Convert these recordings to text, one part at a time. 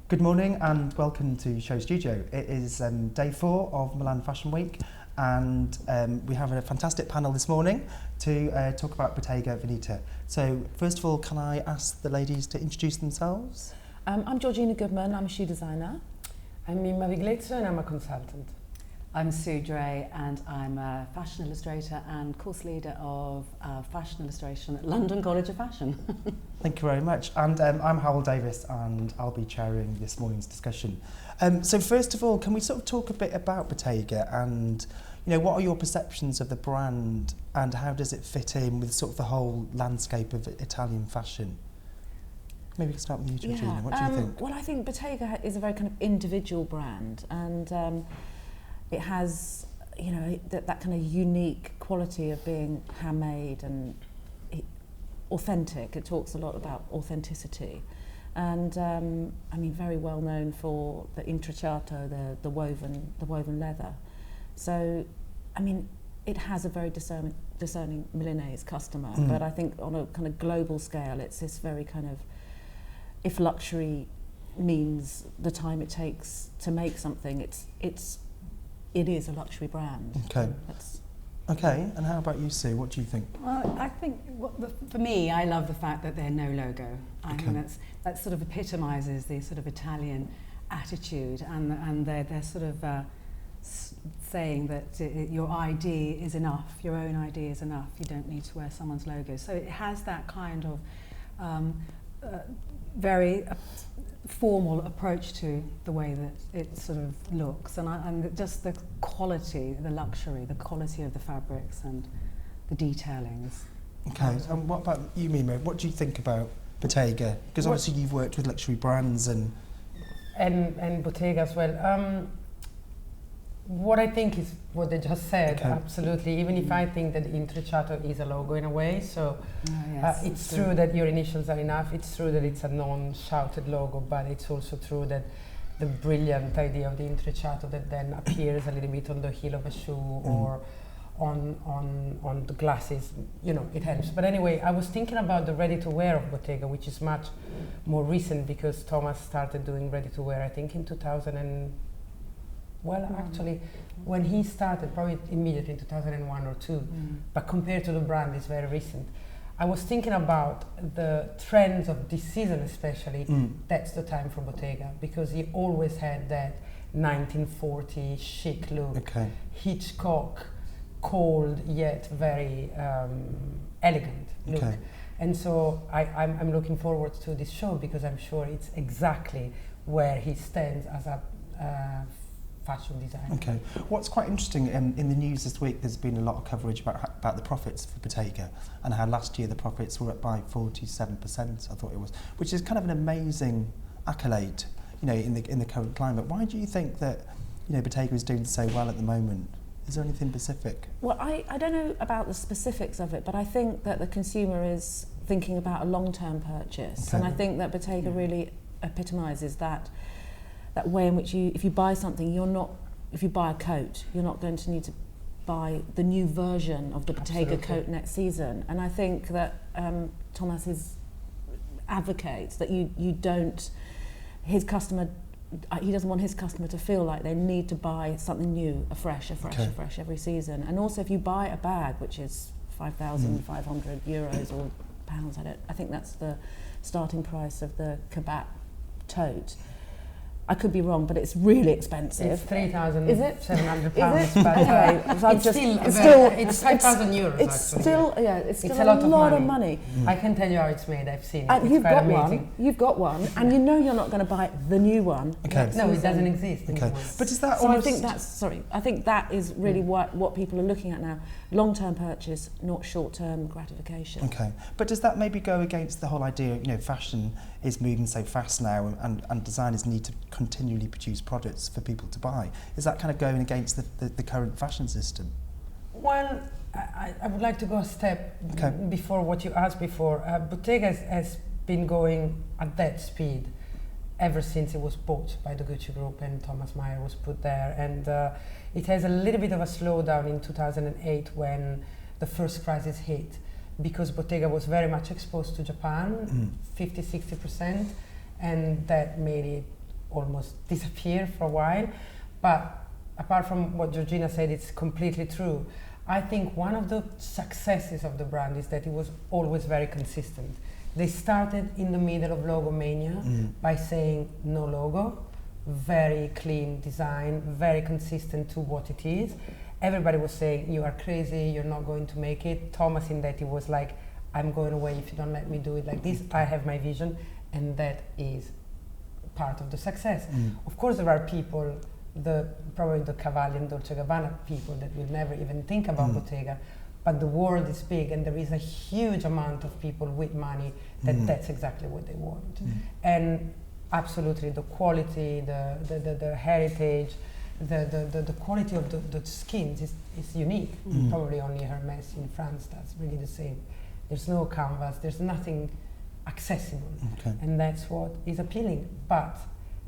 Good morning and welcome to SHOWstudio. It is day 4 of Milan Fashion Week, and we have a fantastic panel this morning to talk about Bottega Veneta. So first of all, can I ask the ladies to introduce themselves? I'm Georgina Goodman, I'm a shoe designer. I'm Mimma Viglezio and I'm a consultant. I'm Dray and I'm a fashion illustrator and course leader of fashion illustration at London College of Fashion. Thank you very much. And I'm Hywel Davies and I'll be chairing this morning's discussion. So first of all, can we sort of talk a bit about Bottega and, you know, what are your perceptions of the brand and how does it fit in with sort of the whole landscape of Italian fashion? Maybe we can start with you, Georgina. What do you think? Well, I think Bottega is a very kind of individual brand, and it has, you know, that kind of unique quality of being handmade and authentic. It talks a lot about authenticity, and I mean, very well known for the intrecciato, the woven leather. So, I mean, it has a very discerning Milanese customer, but I think on a kind of global scale, it's this very kind of, if luxury means the time it takes to make something, it is a luxury brand. Okay. Okay, and how about you, Sue? What do you think? Well, I think for me, I love the fact that they're no logo. I think that sort of epitomises the sort of Italian attitude, and they're sort of saying that your ID is enough, your own ID is enough. You don't need to wear someone's logo. So it has that kind of very formal approach to the way that it sort of looks, and just the quality, the luxury, the quality of the fabrics and the detailings. Okay, and what about you, Mimma? What do you think about Bottega? Because obviously you've worked with luxury brands and Bottega as well. What I think is what they just said, absolutely. Even if I think that intrecciato is a logo in a way, so it's true that your initials are enough. It's true that it's a non-shouted logo, but it's also true that the brilliant idea of the intrecciato that then appears a little bit on the heel of a shoe or on the glasses, you know, it helps. But anyway, I was thinking about the ready-to-wear of Bottega, which is much more recent because Thomas started doing ready-to-wear, I think, in 2000 actually, when he started, probably immediately in 2001 or 2, but compared to the brand, it's very recent. I was thinking about the trends of this season especially, that's the time for Bottega, because he always had that 1940 chic look, Hitchcock, cold yet very elegant look. And so I'm looking forward to this show because I'm sure it's exactly where he stands as a fashion designer. Okay. What's quite interesting, in the news this week, there's been a lot of coverage about the profits for Bottega and how last year the profits were up by 47%, I thought it was, which is kind of an amazing accolade, you know, in the current climate. Why do you think that, you know, Bottega is doing so well at the moment? Is there anything specific? Well, I don't know about the specifics of it, but I think that the consumer is thinking about a long-term purchase, and I think that Bottega really epitomises that way in which if you buy something, if you buy a coat, you're not going to need to buy the new version of the Bottega coat next season. And I think that Thomas advocates that you don't, he doesn't want his customer to feel like they need to buy something new, afresh every season. And also if you buy a bag, which is 5,500 euros or pounds, I think that's the starting price of the Cabot tote. I could be wrong, but it's really expensive. It's 3,700 pounds. But it's 5,000 euros. It's still a lot of money. I can tell you how it's made. I've seen it. And you've got one, and you know you're not going to buy the new one. No, it doesn't exist anymore. But is that? So I think that is really what people are looking at now: long-term purchase, not short-term gratification. Okay, but does that maybe go against the whole idea? You know, fashion is moving so fast now, and designers need to continually produce products for people to buy. Is that kind of going against the current fashion system? Well, I would like to go a step before what you asked before. Bottega has been going at that speed ever since it was bought by the Gucci Group and Thomas Meyer was put there. And it has a little bit of a slowdown in 2008 when the first crisis hit, because Bottega was very much exposed to Japan, 50-60%, and that made it almost disappear for a while. But apart from what Georgina said, it's completely true. I think one of the successes of the brand is that it was always very consistent. They started in the middle of logomania by saying no logo, very clean design, very consistent to what it is. Everybody was saying, you are crazy, you're not going to make it. Thomas in that he was like, I'm going away if you don't let me do it like this. I have my vision, and that is part of the success. Of course, there are people, probably the Cavalli and Dolce & Gabbana people that will never even think about Bottega, but the world is big and there is a huge amount of people with money that that's exactly what they want. And absolutely, the quality, the heritage, the quality of the skins is unique. Probably only Hermès in France does really the same. There's no canvas, there's nothing accessible, and that's what is appealing. But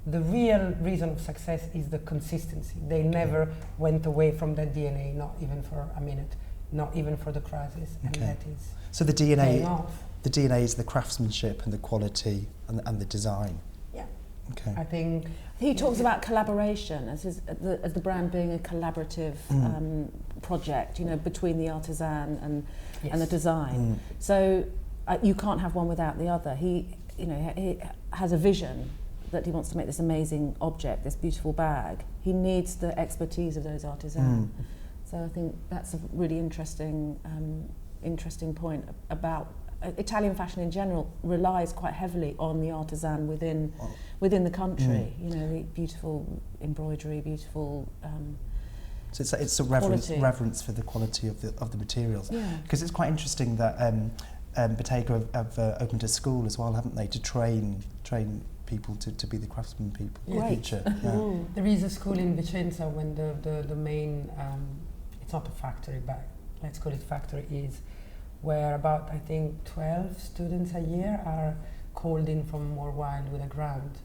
the real reason of success is the consistency. They never went away from that DNA, not even for a minute, not even for the crisis, and that is so the DNA. Off. The DNA is the craftsmanship and the quality and the design. Yeah. Okay. I think he talks about collaboration as the brand being a collaborative project, between the artisan and the design. So you can't have one without the other. He has a vision that he wants to make this amazing object, this beautiful bag. He needs the expertise of those artisans. So I think that's a really interesting point about Italian fashion in general relies quite heavily on the artisan within the country. The beautiful embroidery, beautiful. So it's a reverence for the quality of the materials. Because it's quite interesting that Bottega have opened a school as well, haven't they, to train people to be the craftsman people in the future. There is a school in Vicenza when the main, it's not a factory, but let's call it factory, is where about, I think, 12 students a year are called in from worldwide with a grant,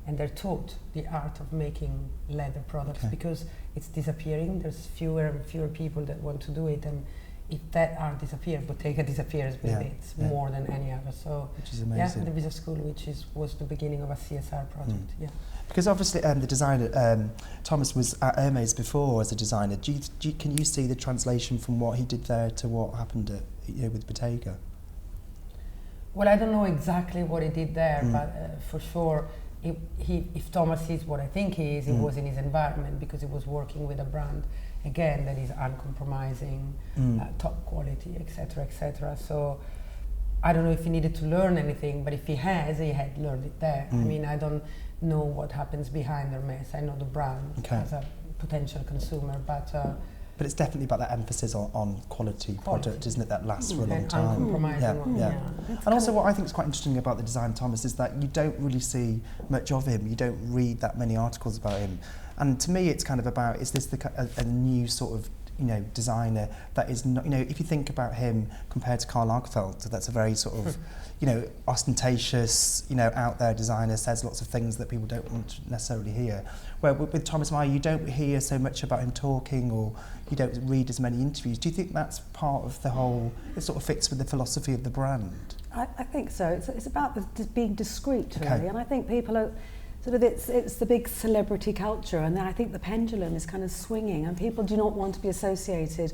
and they're taught the art of making leather products because it's disappearing. There's fewer and fewer people that want to do it, and if that art disappears, Bottega disappears with it. It's more than any other. So, which is amazing. There is a school which was the beginning of a CSR project. Because obviously the designer, Thomas was at Hermès before as a designer. Can you see the translation from what he did there to what happened with Bottega? Well, I don't know exactly what he did there, but for sure, if Thomas is what I think he is, he was in his environment because he was working with a brand, again, that is uncompromising, top quality, etc., etc. So I don't know if he needed to learn anything, but if he had learned it there. I mean, I don't know what happens behind Hermès. I know the brand as a potential consumer, but it's definitely about that emphasis on quality product, isn't it? That lasts for a long time. Uncompromising one. And also, what I think is quite interesting about the design, Thomas, is that you don't really see much of him. You don't read that many articles about him. And to me, it's kind of about, is this a new sort of designer that is not, if you think about him compared to Karl Lagerfeld, that's a very sort of, ostentatious, out there designer, says lots of things that people don't want to necessarily hear. Where with Thomas Meyer, you don't hear so much about him talking, or you don't read as many interviews. Do you think that's part of the whole, it sort of fits with the philosophy of the brand? I think so. It's about being discreet, really, and I think people are sort of, it's the big celebrity culture, and I think the pendulum is kind of swinging, and people do not want to be associated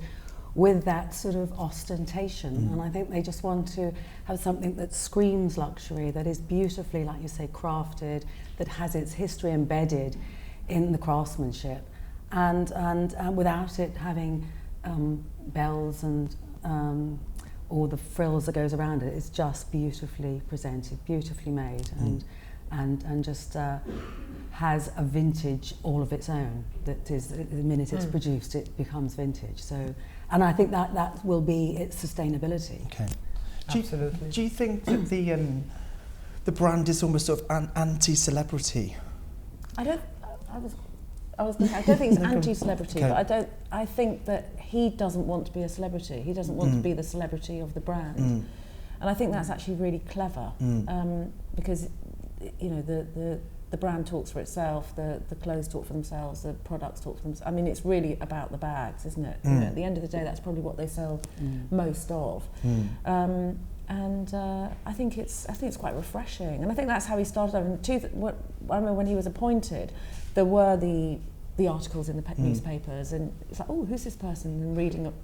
with that sort of ostentation, and I think they just want to have something that screams luxury, that is beautifully, like you say, crafted, that has its history embedded in the craftsmanship, and without it having bells and all the frills that goes around it. It's just beautifully presented, beautifully made, and just has a vintage all of its own. That is, the minute it's produced, it becomes vintage. So, and I think that will be its sustainability. Okay. Absolutely. Do you think that the brand is almost sort of an anti-celebrity? I don't think it's anti-celebrity, but I think that he doesn't want to be a celebrity. He doesn't want to be the celebrity of the brand. And I think that's actually really clever, because the brand talks for itself, the clothes talk for themselves, the products talk for themselves. I mean, it's really about the bags, isn't it? At the end of the day, that's probably what they sell most of. I think it's quite refreshing, and I think that's how he started. I remember when he was appointed, there were the articles in the newspapers, and it's like, oh, who's this person? And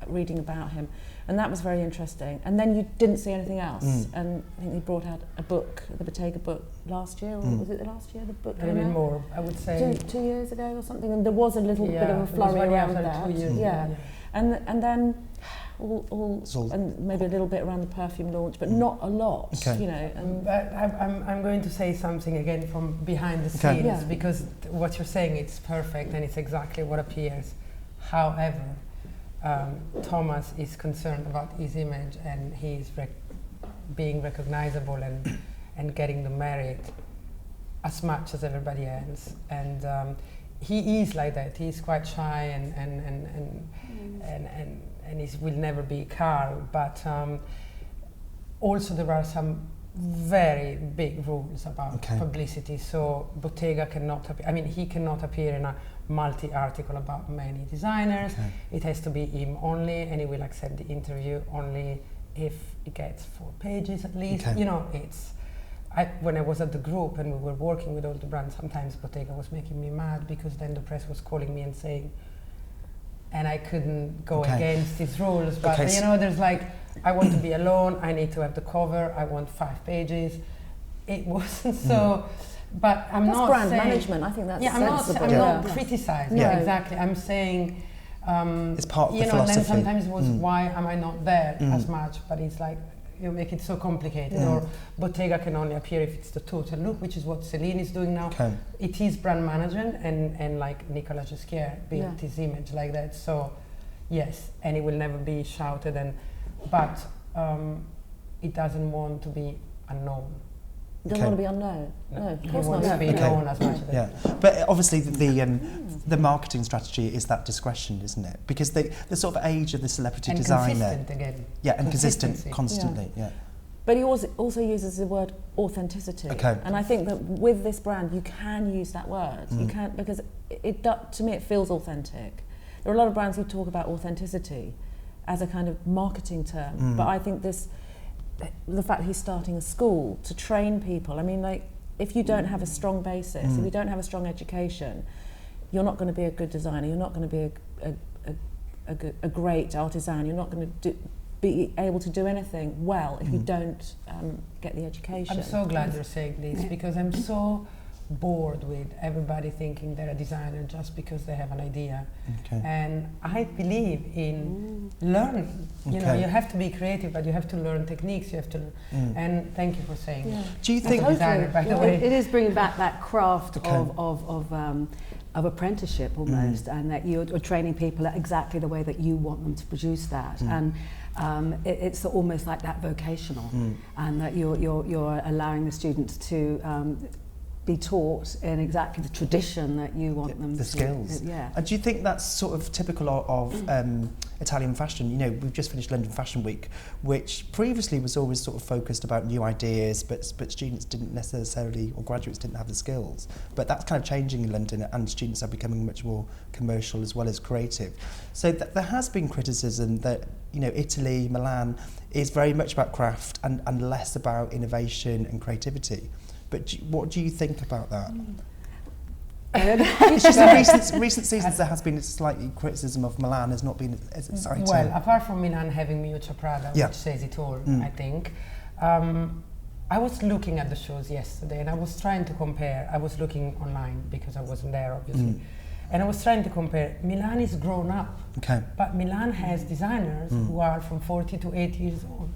reading about him, and that was very interesting. And then you didn't see anything else. And I think he brought out a book, the Bottega book, last year, or was it the last year the book came out? A little bit more, I would say. 2 years ago or something. And there was a little bit of a flurry around that. 2 years ago. And then and maybe a little bit around the perfume launch, but not a lot, you know. And I'm going to say something again from behind the scenes, because what you're saying, it's perfect and it's exactly what appears. However, Thomas is concerned about his image, and he's being recognizable and getting the merit as much as everybody else. And he is like that. He's quite shy and he will never be Carl, but also there are some very big rules about publicity. So Bottega cannot appear, I mean, he cannot appear in a multi-article about many designers. It has to be him only, and he will accept the interview only if it gets 4 pages at least. You know, when I was at the group and we were working with all the brands, sometimes Bottega was making me mad, because then the press was calling me and saying, and I couldn't go against his rules, but you know, there's like, I want to be alone, I need to have the cover, I want 5 pages. It wasn't so, but I'm that's not brand saying, management, I think that's sensible. I'm not criticizing, exactly. I'm saying, it's part of the philosophy. philosophy. And then sometimes it was, why am I not there as much? But it's like, you make it so complicated, or Bottega can only appear if it's the total look, which is what Celine is doing now. It is brand management, and like Nicolas Ghesquière built his image like that. So yes, and it will never be shouted, but it doesn't want to be unknown. Doesn't want to be unknown. No, of course he wants to be known as much as but obviously the marketing strategy is that discretion, isn't it? Because the sort of age of the celebrity designer. Consistent again. Yeah, and consistent constantly. But he also uses the word authenticity. And I think that with this brand, you can use that word. You can, because to me it feels authentic. There are a lot of brands who talk about authenticity as a kind of marketing term, but I think the fact he's starting a school to train people, I mean, like, if you don't have a strong basis, if you don't have a strong education, you're not going to be a good designer, you're not going to be a great artisan, you're not going to be able to do anything well if you don't get the education. I'm so glad you're saying this, because I'm so bored with everybody thinking they're a designer just because they have an idea. And I believe in learning. You know, you have to be creative, but you have to learn techniques. You have to, and thank you for saying. Do you think designer, by the way? It is bringing back that craft of apprenticeship almost, and that you're training people exactly the way that you want them to produce that, and it's almost like that vocational, and that you're allowing the students to be taught in exactly the tradition that you want them the to. Skills. And do you think that's sort of typical of Italian fashion? You know, we've just finished London Fashion Week, which previously was always sort of focused about new ideas, but students didn't necessarily, or graduates didn't have the skills. But that's kind of changing in London, and students are becoming much more commercial as well as creative. So there has been criticism that, you know, Italy, Milan, is very much about craft and less about innovation and creativity. But what do you think about that? It's just in recent seasons there has been slightly criticism of Milan has not been as exciting. Well, apart from Milan having Miuccia Prada, which says it all, I think. I was looking at the shows yesterday, and I was trying to compare. I was looking online because I wasn't there, obviously. And I was trying to compare. Milan is grown up, but Milan has designers who are from 40 to 80 years old.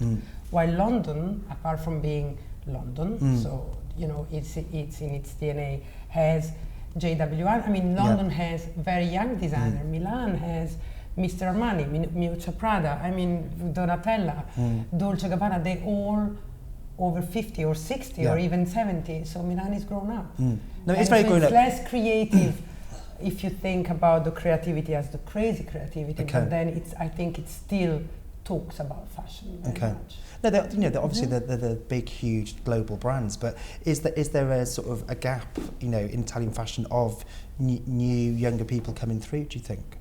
While London, apart from being London, so you know, it's in its DNA, has JWR. I mean, London has very young designer. Milan has Mr. Armani, Miuccia Prada. I mean, Donatella, Dolce & Gabbana. They all over 50 or 60 or even 70. So Milan is grown up. No, it's very grown up. It's less creative if you think about the creativity as the crazy creativity. But then I think it still talks about fashion very much. No, obviously they're the big, huge global brands, but is there a sort of a gap, you know, in Italian fashion of new, younger people coming through, do you think?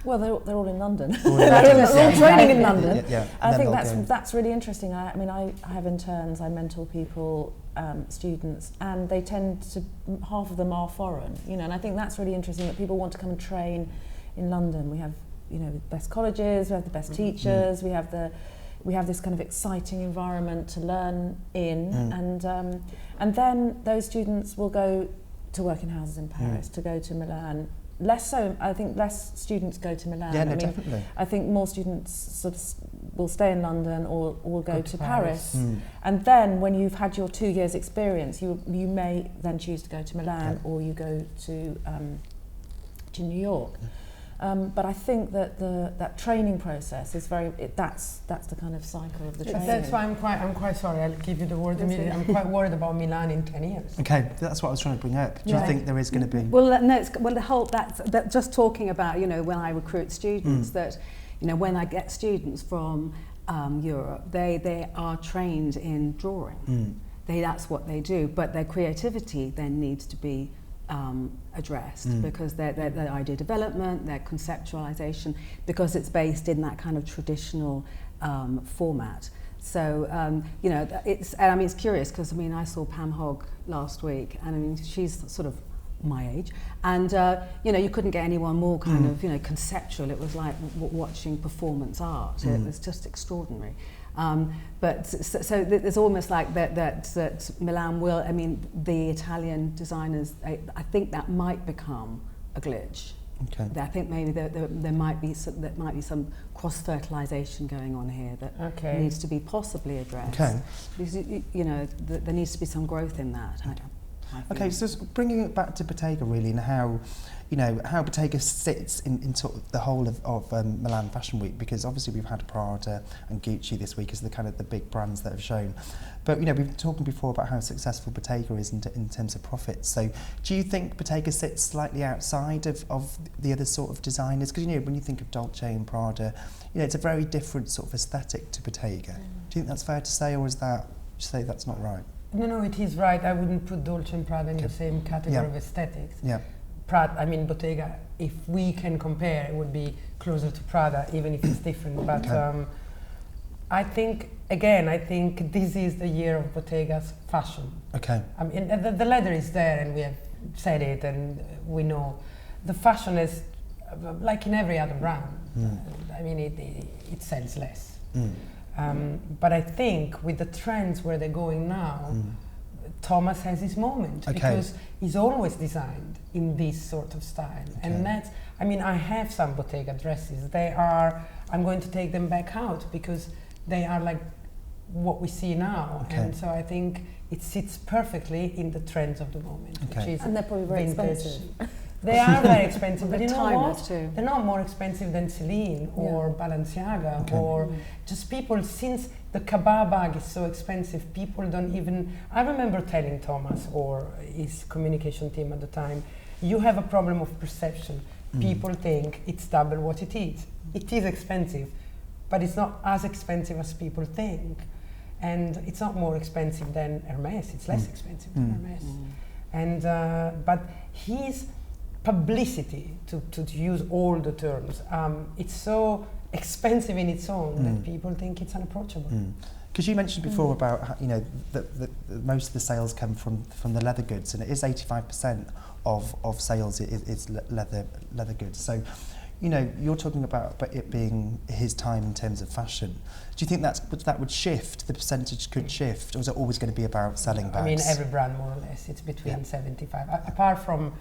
Well, they're all in London. They're all training in London. Yeah. I think that's really interesting. I mean, I have interns, I mentor people, students, and they tend to, half of them are foreign, you know, and I think that's really interesting that people want to come and train in London. We have, you know, the best colleges, we have the best teachers, we have this kind of exciting environment to learn in, and then those students will go to work in houses in Paris, to go to Milan. Less so, I think less students go to Milan. Yeah, no, I mean, definitely. I think more students sort of will stay in London or will go to Paris. And then when you've had your 2 years experience, you may then choose to go to Milan or you go to New York. But I think that that training process is that's the kind of cycle of the training. That's why I'm quite sorry. I'll give you the word immediately. I'm quite worried about Milan in 10 years. Okay, that's what I was trying to bring up. Do you think there is going to be? Well, no. That's just talking about, you know, when I recruit students, that, you know, when I get students from Europe, they are trained in drawing. That's what they do, but their creativity then needs to be addressed because their idea development, their conceptualization, because it's based in that kind of traditional format. So you know, it's curious because I mean I saw Pam Hogg last week, and I mean she's sort of my age, and you know, you couldn't get anyone more kind of, you know, conceptual. It was like watching performance art. It was just extraordinary. But so there's almost like that Milan will, I mean, the Italian designers, I think that might become a glitch. Okay. I think maybe there might be some cross-fertilization going on here that needs to be possibly addressed. Okay. Because, you know, there needs to be some growth in that. Okay, so bringing it back to Bottega really, and how, you know, how Bottega sits in sort of the whole of Milan Fashion Week, because obviously we've had Prada and Gucci this week as the kind of the big brands that have shown. But, you know, we've been talking before about how successful Bottega is in terms of profits. So do you think Bottega sits slightly outside of the other sort of designers? Because, you know, when you think of Dolce and Prada, you know, it's a very different sort of aesthetic to Bottega. Do you think that's fair to say, or is that, you say that's not right? No, it is right. I wouldn't put Dolce and Prada in the same category of aesthetics. Yeah. Bottega, if we can compare, it would be closer to Prada, even if it's different. But I think this is the year of Bottega's fashion. Okay. I mean, the leather is there, and we have said it, and we know. The fashion is, like in every other brand, I mean, it sells less. But I think with the trends where they're going now, Thomas has his moment because he's always designed in this sort of style. And that's, I mean, I have some Bottega dresses. I'm going to take them back out because they are like what we see now. And so I think it sits perfectly in the trends of the moment. Which is and they're probably very expensive. They are very expensive, but you know what? Too. They're not more expensive than Celine or Balenciaga or just people. Since the Cabas bag is so expensive, people don't even. I remember telling Thomas or his communication team at the time, you have a problem of perception. People think it's double what it is. It is expensive, but it's not as expensive as people think. And it's not more expensive than Hermes, it's less expensive than Hermes. And but his publicity, to use all the terms, it's so expensive in its own that people think it's unapproachable. Because you mentioned before about how, you know, that most of the sales come from the leather goods, and it is 85% of sales is leather goods. So, you know, you're talking about it being his time in terms of fashion. Do you think that would shift? The percentage could shift, or is it always going to be about selling bags? I mean, every brand more or less, it's between 75. Apart from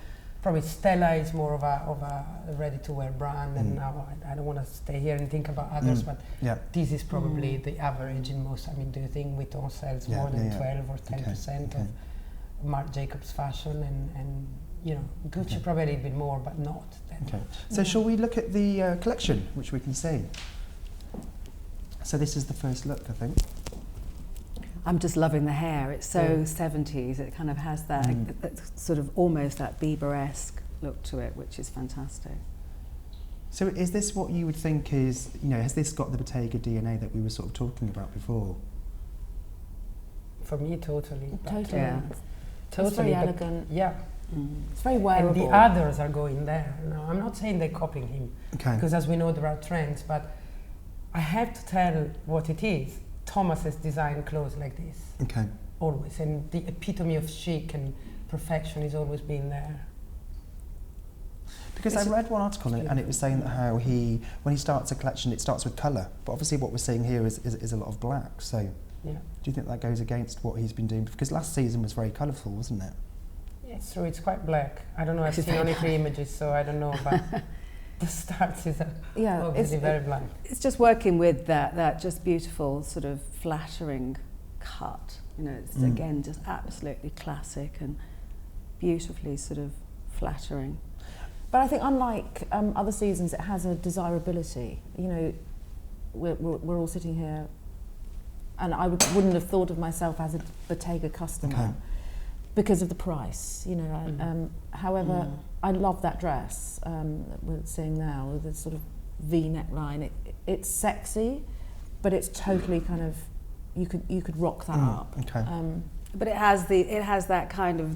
probably Stella is more of a ready-to-wear brand, and now I don't want to stay here and think about others, but this is probably the average in most. I mean, do you think Vuitton sells more than 12 or 10% of Marc Jacobs fashion, and you know, Gucci probably a little bit more, but not that much. So shall we look at the collection, which we can see? So this is the first look, I think. I'm just loving the hair. It's so 70s. It kind of has that sort of almost that Bieber-esque look to it, which is fantastic. So is this what you would think is, you know, has this got the Bottega DNA that we were sort of talking about before? For me, totally. Totally. Yeah. Totally. It's very elegant. Yeah. It's very wearable. And the others are going there. No, I'm not saying they're copying him, Okay. because as we know there are trends, but I have to tell what it is. Thomas has designed clothes like this, Okay. always, and the epitome of chic and perfection has always been there. Because I read one article and it was saying that how when he starts a collection, it starts with colour. But obviously what we're seeing here is a lot of black. So Yeah. do you think that goes against what he's been doing? Because last season was very colourful, wasn't it? Yeah, it's true, it's quite black. I don't know, I've seen only 3 images, so I don't know, but the starts is obviously very black. It's just working with that just beautiful sort of flattering cut. You know, it's again just absolutely classic and beautifully sort of flattering. But I think unlike other seasons, it has a desirability. You know, we're all sitting here, and I wouldn't have thought of myself as a Bottega customer because of the price. You know, however, I love that dress that we're seeing now with the sort of V neckline. It's sexy, but it's totally kind of you could rock that up. Okay. But it has that kind of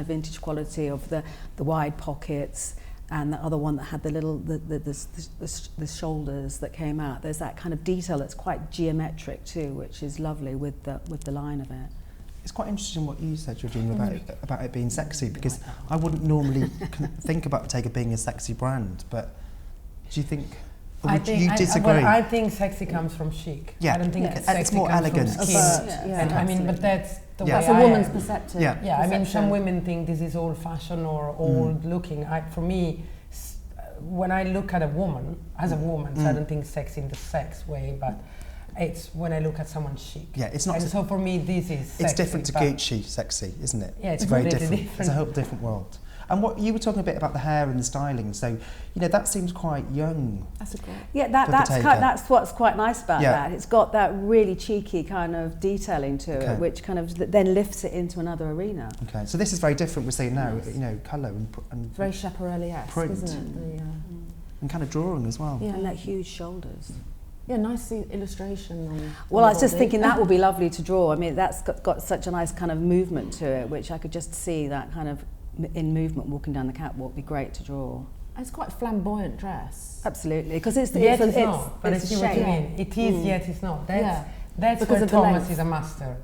vintage quality of the wide pockets, and the other one that had the little the shoulders that came out. There's that kind of detail that's quite geometric too, which is lovely with the line of it. It's quite interesting what you said, Georgina, about it being sexy, because I wouldn't normally think about Bottega being a sexy brand, but do you think? Or would you disagree? I think sexy comes from chic. Yeah. I don't think sexy it's more comes elegant. from skin. And I mean, but that's the way That's a I woman's am. perspective. Yeah. I mean, some women think this is old fashioned or old looking. For me, when I look at a woman, as a woman, so I don't think sex in the sex way, but it's when I look at someone chic. Yeah, it's not. And so for me, this is sexy. It's different to Gucci sexy, isn't it? Yeah, it's very completely different. It's a whole different world. And what you were talking a bit about the hair and the styling, so you know that seems quite young. That's a great. Yeah, that's what's quite nice about that. It's got that really cheeky kind of detailing to it, which kind of then lifts it into another arena. Okay, so this is very different. We're seeing now, you know, colour and Very Schiaparelli-esque, isn't it? and kind of drawing as well. Yeah, and that huge shoulders. Yeah, nice illustration on. Well, I was just thinking that would be lovely to draw. I mean, that's got such a nice kind of movement to it, which I could just see that kind of in movement walking down the catwalk would be great to draw. It's quite a flamboyant dress. Absolutely, because it's Yet it's not, but I see what you shame. mean. It is, yet it's not. That's Because where of the Thomas length. is a master.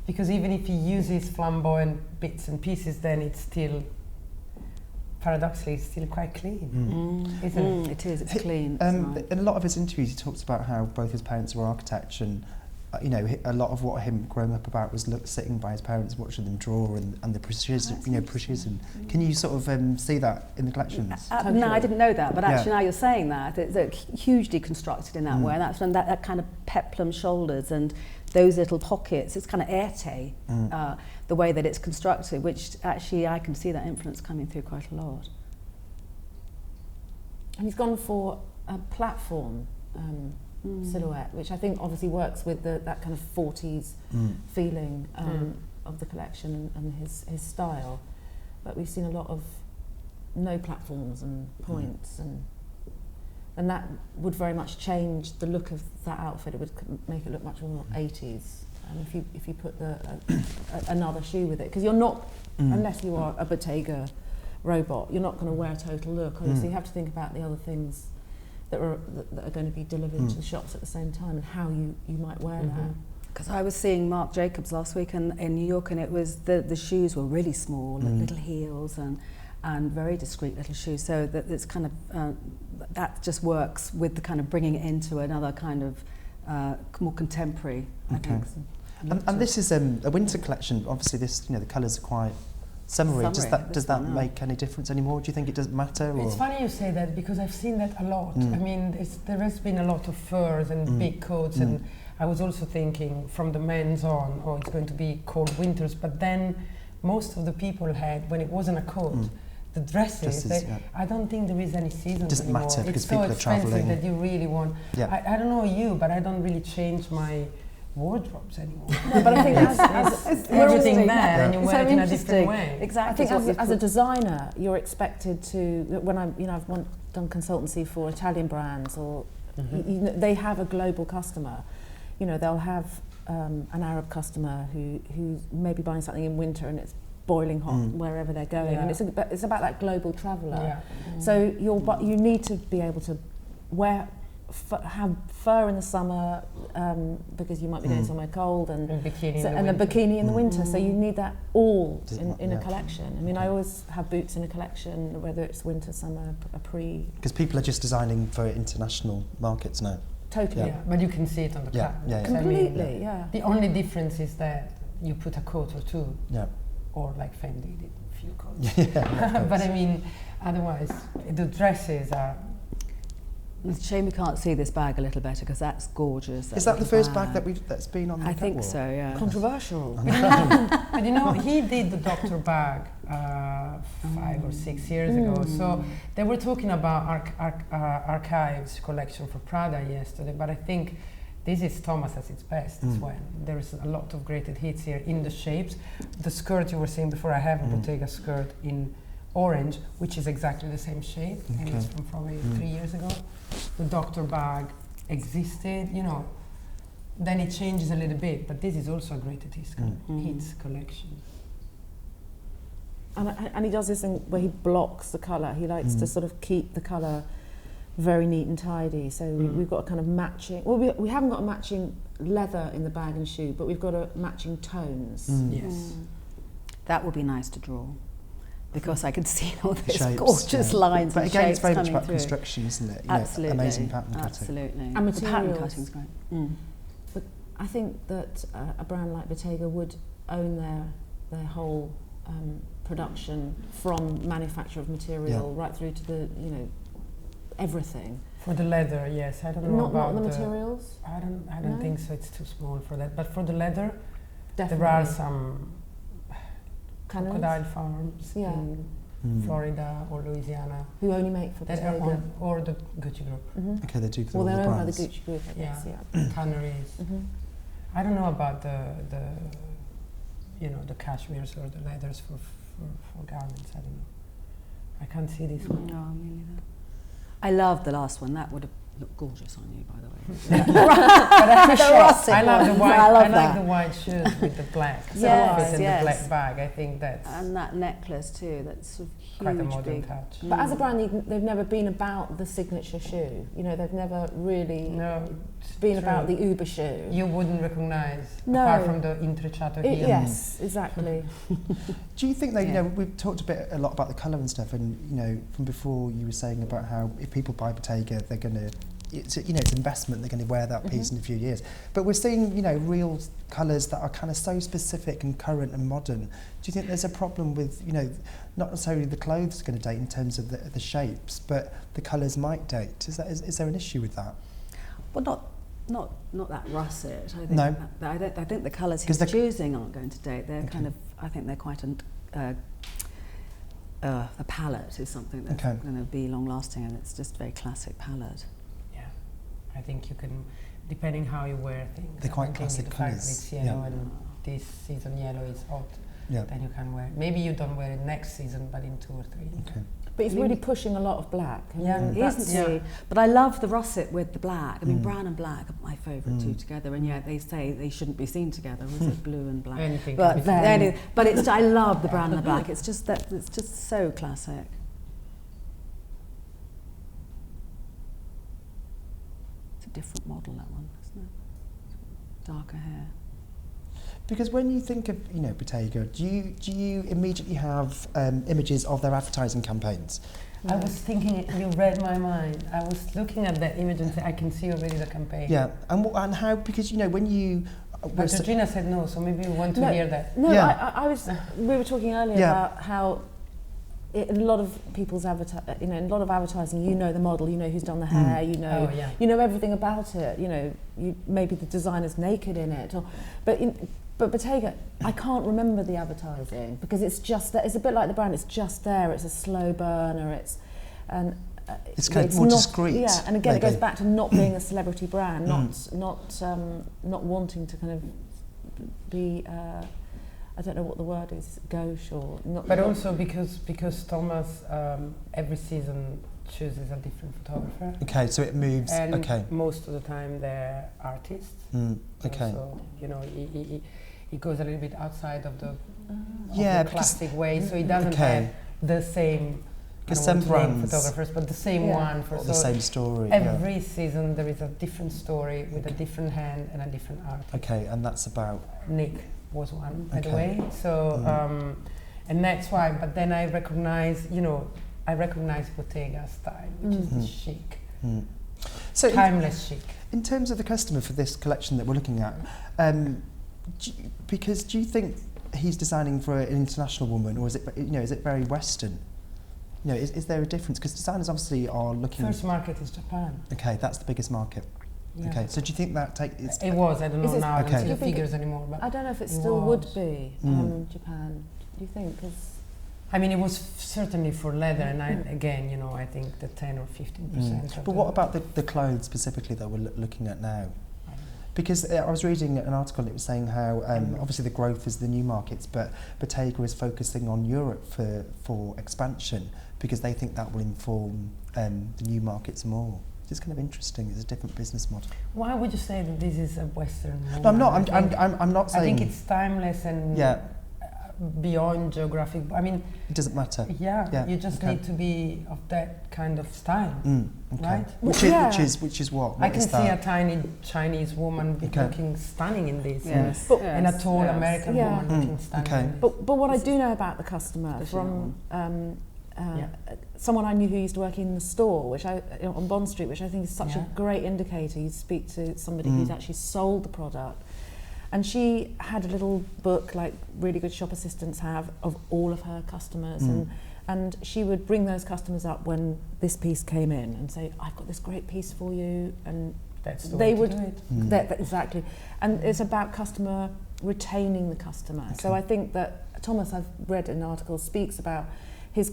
Because even if he uses flamboyant bits and pieces, then it's still, paradoxically, it's still quite clean, isn't it? It is, it's clean. It's nice. In a lot of his interviews, he talks about how both his parents were architects, and you know, a lot of what him growing up about was sitting by his parents, watching them draw, and the precision, precision. Can you sort of see that in the collections? No, I didn't know that, but actually now you're saying that, it's hugely constructed in that way, and that's when that kind of peplum shoulders and those little pockets, it's kind of airtight, the way that it's constructed, which actually I can see that influence coming through quite a lot. And he's gone for a platform silhouette, which I think obviously works with that kind of 40s feeling of the collection and his style. But we've seen a lot of no platforms and points, and that would very much change the look of that outfit. It would make it look much more 80s. If you put another shoe with it, because you're not, unless you are a Bottega robot, you're not going to wear a total look. So you have to think about the other things that are going to be delivered to the shops at the same time, and how you might wear that. Because I was seeing Marc Jacobs last week in New York, and it was the shoes were really small, little heels and very discreet little shoes. So that it's kind of that just works with the kind of bringing it into another kind of more contemporary. I think. And this is a winter collection. Obviously, the colours are quite summery. Does that make any difference anymore? Do you think it doesn't matter? Or? It's funny you say that, because I've seen that a lot. I mean, there has been a lot of furs and big coats, and I was also thinking from the men's on, it's going to be cold winters, but then most of the people had, when it wasn't a coat, the dresses. I don't think there is any season anymore. Doesn't matter, because it's people so are expensive travelling. that you really want. Yeah. I don't know you, but I don't really change my wardrobes anymore. No, but I think it's everything there, and you It's wear so it in a interesting. different way. Exactly. I think as a designer, you're expected to, when I've done consultancy for Italian brands, or they have a global customer. You know, they'll have an Arab customer who's maybe buying something in winter, and it's boiling hot wherever they're going, and it's about that global traveller. So you need to be able to have fur in the summer because you might be going somewhere cold, and a bikini in the winter. So you need that all in a collection. I mean, I always have boots in a collection, whether it's winter, summer, because people are just designing for international markets now. Totally. Yeah, but you can see it on the cat. Completely, The only difference is that you put a coat or two. Yeah. Or like Fendi did a few coats. But I mean, otherwise, the dresses are... It's a shame we can't see this bag a little better, because that's gorgeous. Is that the first bag that's been on the catwalk? I think so, yeah. Controversial. But you know, he did the Dr. bag 5 or 6 years ago. So they were talking about Archives collection for Prada yesterday, but I think this is Thomas at its best as well. There's a lot of great hits here in the shapes. The skirt you were saying before, I have a Bottega skirt in orange, which is exactly the same shape, and it's from probably 3 years ago. The Dr. bag existed, you know, then it changes a little bit, but this is also a great hits collection. And he does this thing where he blocks the colour. He likes to sort of keep the colour very neat and tidy. So we've got a kind of matching, well, we haven't got a matching leather in the bag and shoe, but we've got a matching tones. Yes. That would be nice to draw, because I could see all those Shapes, gorgeous lines but and again, shapes it's very much coming about through. construction, isn't it? You Absolutely. know, amazing pattern cutting. Absolutely. And the materials. pattern cutting's great. But I think that a brand like Bottega would own their whole production, from manufacture of material right through to the, you know, everything. For the leather, yes. I don't know about not the materials. I don't think so. It's too small for that. But for the leather, Definitely. there are some Canons? crocodile farms in Florida or Louisiana Who only make for that are Bottega. or the Gucci group. Okay, they do for Well, all they're the owned by the brands. Gucci group, I guess, Tanneries. I don't know about the you know, the cashmeres or the leathers for garments. I don't know. I can't see this one. No, me neither. I love the last one. That would have looked gorgeous on you, by the way. I love the white. I like that. the white shoes with the black. Yes, and yes. the black bag. I think that's And that necklace too. That's sort of huge, quite a modern big. touch. But as a brand, they've never been about the signature shoe. You know, they've never really been about the Uber shoe. You wouldn't recognize, No. apart from the intrecciato heel. Yes, exactly. Do you think though, you know, we've talked a lot about the colour and stuff, and you know, from before you were saying about how if people buy Bottega, they're going to, it's investment, they're going to wear that piece in a few years. But we're seeing, you know, real colours that are kind of so specific and current and modern. Do you think there's a problem with, you know, not necessarily the clothes going to date in terms of the shapes, but the colours might date? Is there an issue with that? Well, not that russet. I think No. I think the colours he's choosing aren't going to date. They're kind of, I think they're quite a palette is something that's going to be long lasting, and it's just a very classic palette. Yeah, I think you can, depending how you wear things. They're quite classic colours. It's yellow and this season yellow is hot. Then you can wear. Maybe you don't wear it next season, but in 2 or 3. Okay. But he's really pushing a lot of black. Isn't he? But I love the russet with the black. I mean, brown and black are my favourite two together, and yet they say they shouldn't be seen together. Was it blue and black? Anything. But it's, I love the brown and the black. It's just that it's just so classic. It's a different model, that one, isn't it? Darker hair. Because when you think of, you know, Bottega, do you immediately have images of their advertising campaigns? I was thinking, you read my mind. I was looking at that image and said, I can see already the campaign. Yeah, and how, because, you know, when you... But Georgina said no, so maybe you want to hear that. No, I was, we were talking earlier about how in a lot of people's in a lot of advertising, you know the model, you know who's done the hair, you know, you know everything about it. You know, maybe the designer's naked in it, but Bottega, I can't remember the advertising because it's just that, it's a bit like the brand. It's just there. It's a slow burner. It's kind of more discreet. Yeah, and again, it goes back to not being a celebrity brand, not wanting to kind of be. I don't know what the word is, gauche or not. But also because Thomas every season chooses a different photographer. Okay, so it moves. And most of the time they're artists. Okay. So you know, it goes a little bit outside of the, Yeah, of the classic way, so it doesn't have the same. Because some brands, photographers, but the same one for the same story. Every season there is a different story with a different hand and a different artist. Okay, and that's about Nick was one, by the way. So, and that's why. But then I recognize, Bottega style, which is the chic, so timeless chic. In terms of the customer for this collection that we're looking at, do you think he's designing for an international woman, or is it, is it very Western? Is there a difference? Because designers obviously are looking... First market is Japan. Okay, that's the biggest market. Yeah. Okay, so do you think that it was, I don't know now, I don't see the figures anymore. But I don't know if it still would be Japan. Do you think? I mean, it was certainly for leather, and I think the 10 or 15%. But what about the clothes specifically that we're looking at now? Because I was reading an article and it was saying how obviously the growth is the new markets, but Bottega is focusing on Europe for expansion because they think that will inform the new markets more. It's kind of interesting. It's a different business model. Why would you say that this is a Western moment? No, I'm not. I'm not saying. I think it's timeless and beyond geographic. I mean, it doesn't matter. Yeah. You just need to be of that kind of style, right? Which is what? I can see a tiny Chinese woman looking stunning in this, and a tall American woman looking stunning. In this. But what I do know about the customer from someone I knew who used to work in the store, which on Bond Street, which I think is such a great indicator. You speak to somebody who's actually sold the product. And she had a little book, like really good shop assistants have, of all of her customers. And she would bring those customers up when this piece came in and say, I've got this great piece for you. And that's the they way would to do it. Exactly. And it's about customer retaining the customer. Okay. So I think that Thomas, I've read an article, speaks about his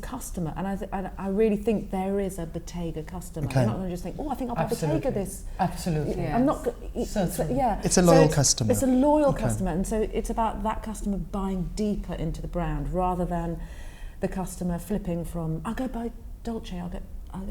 customer, and I really think there is a Bottega customer. You're not going to just think, I think I'll buy Bottega this. Absolutely. Yes. I'm not. It's a loyal customer. It's a loyal customer, and so it's about that customer buying deeper into the brand rather than the customer flipping from I'll go buy Dolce, I'll go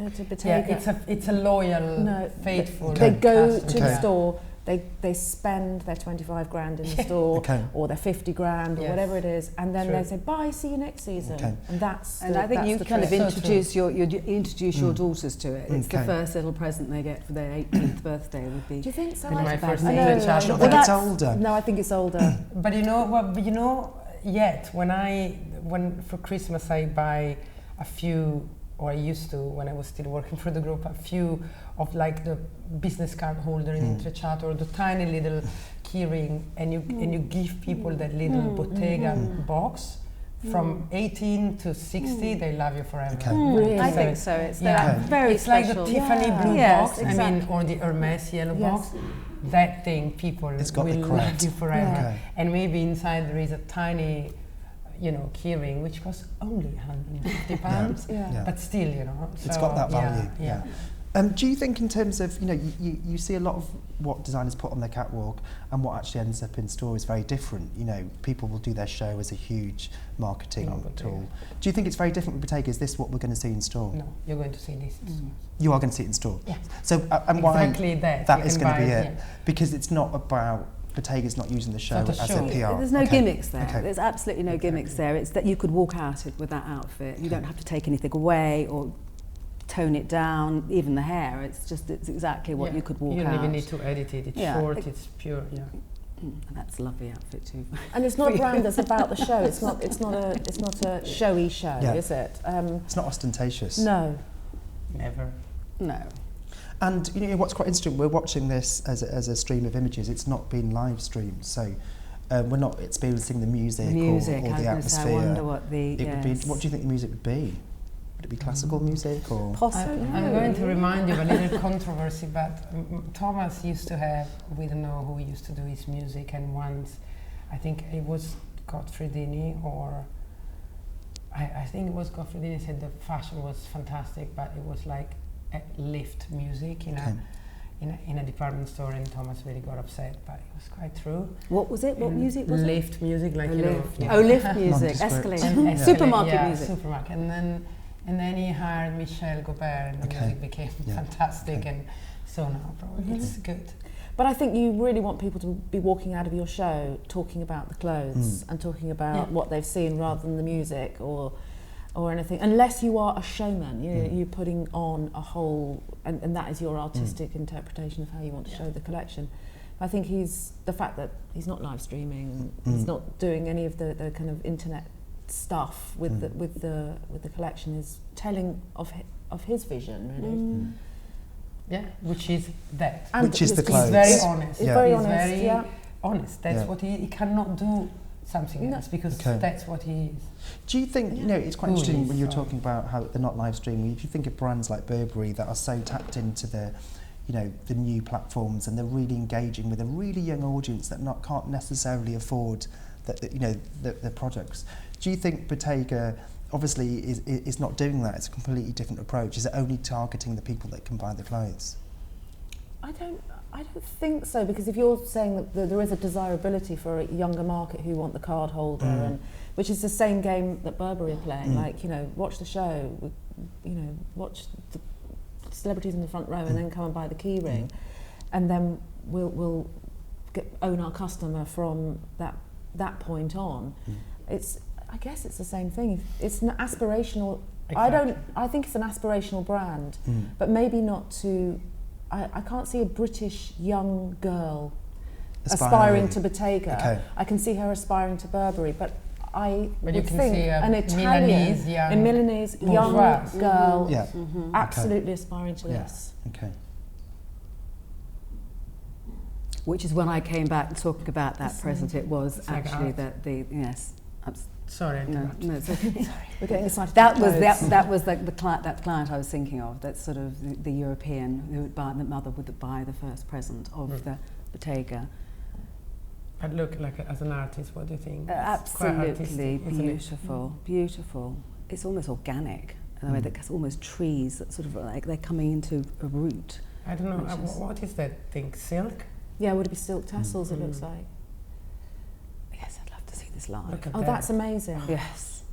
to Bottega. Yeah, it's a loyal, faithful. They go to the store. They spend their 25 grand in the store or their 50 grand or whatever it is, and then they say bye, see you next season. And I think you kind of introduce your daughters to it. It's the first little present they get for their 18th birthday would be. Do you think so? My first I think it's older. No, I think it's older. But when for Christmas I buy a few, or I used to when I was still working for the group, a few of like the business card holder in Intrecciato or the tiny little keyring, and you give people that little Bottega box. From 18 to 60, they love you forever. Really? I think so. It's very it's special. Like the Tiffany blue box, exactly. or the Hermes yellow box. That thing, people will love you forever. And maybe inside there is a tiny, keyring, which costs only £150, but still, it's got that value. Do you think in terms of, you see a lot of what designers put on their catwalk and what actually ends up in store is very different. People will do their show as a huge marketing tool. Do you think it's very different with Bottega? Is this what we're going to see in store? No, you're going to see this in store. You are going to see it in store? Yes. So, and why exactly that is going to be it? Because it's not about... Bottega's not using the show as a PR. There's no gimmicks there. There's absolutely no gimmicks there. It's that you could walk out with that outfit. You don't have to take anything away or tone it down, even the hair. It's exactly what you could walk out. You don't even need to edit it. It's short, it's pure, And that's a lovely outfit too. And it's not a brand that's about the show. It's not a showy show, is it? It's not ostentatious. No. Never. No. And what's quite interesting, we're watching this as a stream of images. It's not been live streamed, so we're not experiencing the music or the atmosphere. I wonder what the what do you think the music would be? Would it be classical music or? Possibly. I'm going to remind you of a little controversy, but Thomas used to have, we don't know who used to do his music, and once, I think it was Gottfriedini, or I think it was Gottfriedini, said the fashion was fantastic, but it was like lift music in a department store, and Thomas really got upset, but it was quite true. What was it? What music was it? Lift music, like lift music, escalate, supermarket music. Supermarket, and then he hired Michel Gobert, and the music became fantastic, and so now probably it's good. But I think you really want people to be walking out of your show talking about the clothes and talking about what they've seen rather than the music or anything. Unless you are a showman, you're putting on a whole, and that is your artistic interpretation of how you want to show the collection. I think the fact that he's not live streaming, he's not doing any of the kind of internet stuff with the collection is telling of his vision, really. Yeah, which is that. And which is the clothes. He's very honest. He's very honest, very honest. That's what he cannot do something else because that's what he is. Do you think, it's quite interesting when you're talking about how they're not live streaming, if you think of brands like Burberry that are so tapped into the new platforms and they're really engaging with a really young audience that can't necessarily afford the products. Do you think Bottega obviously is not doing that? It's a completely different approach. Is it only targeting the people that can buy the clothes? I don't think so, because if you're saying that there is a desirability for a younger market who want the card holder, and which is the same game that Burberry are playing, watch the show, watch the celebrities in the front row and then come and buy the key ring, and then we'll own our customer from that point on. I guess it's the same thing. It's an aspirational. Exactly. I think it's an aspirational brand, but maybe not to. I can't see a British young girl aspiring to Bottega. Okay. I can see her aspiring to Burberry, but would you can think see an Italian, a Milanese young girl, absolutely aspiring to this. Okay. Which is when I came back talking about that present. It was it's actually like that Sorry, no, it's okay. We're getting excited. That was the client I was thinking of. That's sort of the European who would buy, the mother would buy the first present of the Bottega. But look, like as an artist, what do you think? Absolutely beautiful, beautiful. It's almost organic. In a way that's almost trees that sort of like they're coming into a root. I don't know, what is that thing? Silk? Yeah, would it be silk tassels? It looks like. Yes, I'd love to see this live. Oh, that's amazing. Yes.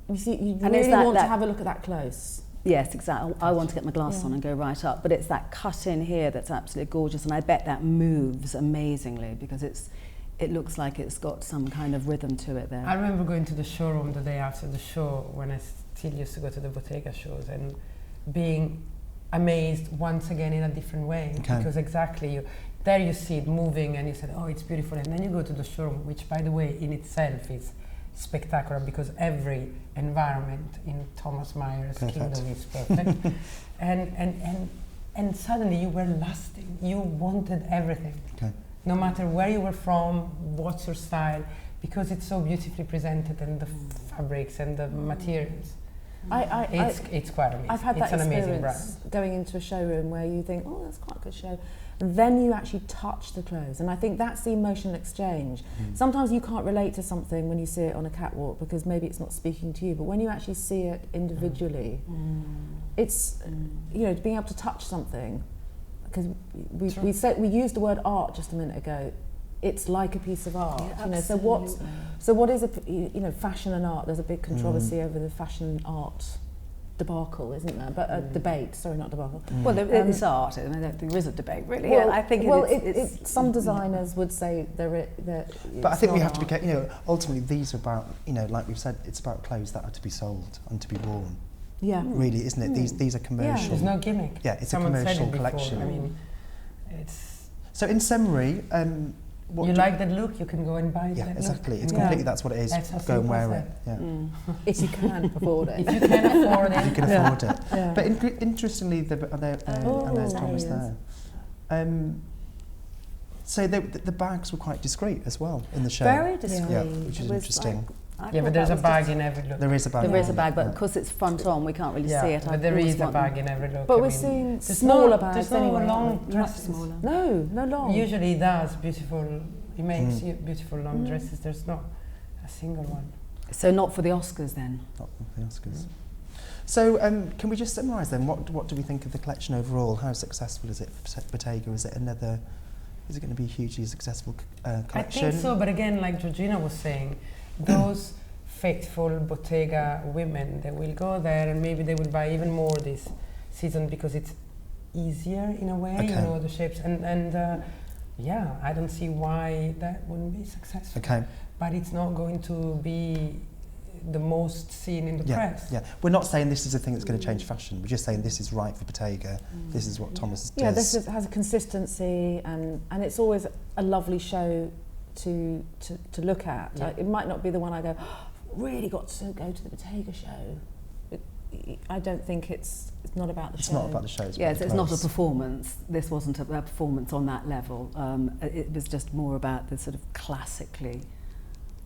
You see, you really want to have a look at that close. Yes, exactly. I want to get my glass on and go right up, but it's that cut in here that's absolutely gorgeous, and I bet that moves amazingly because it looks like it's got some kind of rhythm to it there. I remember going to the showroom the day after the show when I still used to go to the Bottega shows and being amazed once again in a different way because there you see it moving and you said, oh, it's beautiful, and then you go to the showroom, which by the way in itself is spectacular because every environment in Thomas Mayer's kingdom is perfect. and suddenly you were lusting, you wanted everything. No matter where you were from, what's your style, because it's so beautifully presented and the fabrics and the materials. It's quite amazing. I've had that experience going into a showroom where you think, oh, that's quite a good show. And then you actually touch the clothes. And I think that's the emotional exchange. Sometimes you can't relate to something when you see it on a catwalk because maybe it's not speaking to you. But when you actually see it individually, it's, being able to touch something. Because we used the word art just a minute ago. It's like a piece of art. So what is fashion and art? There's a big controversy over the fashion and art debacle, isn't there? But a debate, sorry, not debacle. Well, it's art, and I don't think there is a debate really. Well, I think some designers would say but I think we have to be careful. Ultimately, these are about, like we've said, it's about clothes that are to be sold and to be worn. Yeah. Really, isn't it? These are commercial. Yeah. There's no gimmick. Yeah, it's Someone a commercial said it collection. I mean, it's. So in summary, you like that look, you can go and buy it. Yeah, exactly. It's completely, that's what it is. Go and wear it. Yeah. If you can afford it. If you can afford it. If you can afford it. Yeah. But interestingly, there's Thomas there. So the bags were quite discreet as well in the show. Very discreet. Yeah, which is interesting. But there's a bag in every look. There is a bag. There is a bag, but because it's front on, we can't really see it. But there is a bag in every look. But we're seeing smaller bags there's no anyway. long dresses. No long. Usually he does beautiful. He makes beautiful long dresses. There's not a single one. So not for the Oscars then. Not for the Oscars. So can we just summarise then? What do we think of the collection overall? How successful is it for Bottega? Is it going to be a hugely successful collection? I think so, but again, like Georgina was saying, those faithful Bottega women, they will go there and maybe they will buy even more this season because it's easier in a way, the shapes. And yeah, I don't see why that wouldn't be successful. Okay. But it's not going to be the most seen in the press. Yeah, we're not saying this is a thing that's going to change fashion. We're just saying this is right for Bottega. This is what Thomas does. Yeah, has a consistency, and it's always a lovely show to look at. Yeah. It might not be the one I go, really got to go to the Bottega show. I don't think it's not about the show. It's not about the show. Yes, it's not a performance. This wasn't a performance on that level. It was just more about the sort of classically.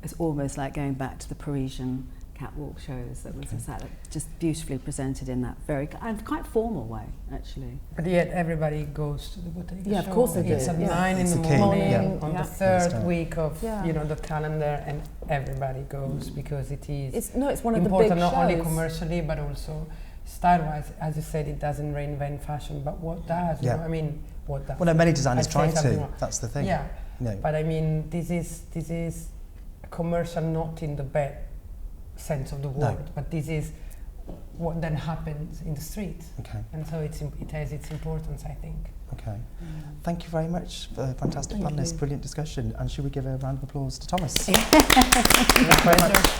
It's almost like going back to the Parisian catwalk shows that was just beautifully presented in that very and quite formal way, actually. But yet everybody goes to the Bottega show. Yeah, of course they do. It's at Yeah. 9 in It's the a king, morning on yeah. the third week of Yeah. the calendar, and everybody goes because it is It's one of the big important not only shows. commercially but also style-wise. As you said, it doesn't reinvent fashion, but what does? You Yeah. know, I mean, what does? Well, no, many designers I'd try say something to. wrong. That's the thing. Yeah, No. but I mean, this is a commercial, not in the bad sense of the word, but this is what then happens in the street. Okay. And so it has its importance, I think. Okay. Thank you very much for a fantastic panelist, brilliant discussion. And should we give a round of applause to Thomas? Thank you very much.